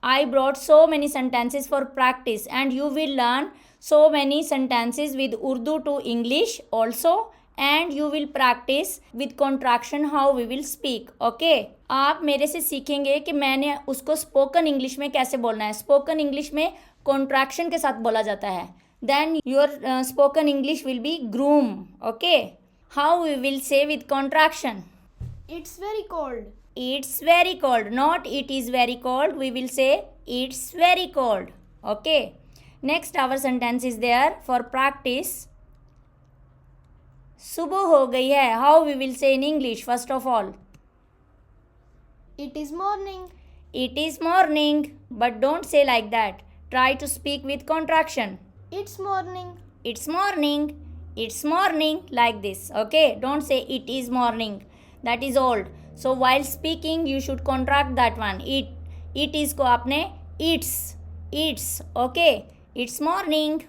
I brought so many sentences for practice and you will learn so many sentences with Urdu to English also and you will practice with contraction how we will speak. Okay? आप मेरे से सीखेंगे कि मैंने उसको spoken English में कैसे बोलना है. स्पोकन इंग्लिश में कॉन्ट्रैक्शन के साथ बोला जाता है. Then your spoken English will be groom. Okay? How we will say with contraction? It's very cold. It's very cold. Not it is very cold. We will say it's very cold. Okay. Next our sentence is there for practice. सुबह हो गई है. How we will say in English first of all? It is morning. It is morning. But don't say like that. Try to speak with contraction. It's morning. It's morning. It's morning like this. Okay. Don't say it is morning. That is old. So while speaking you should contract that one. It is को आपने it's. Okay. It's morning.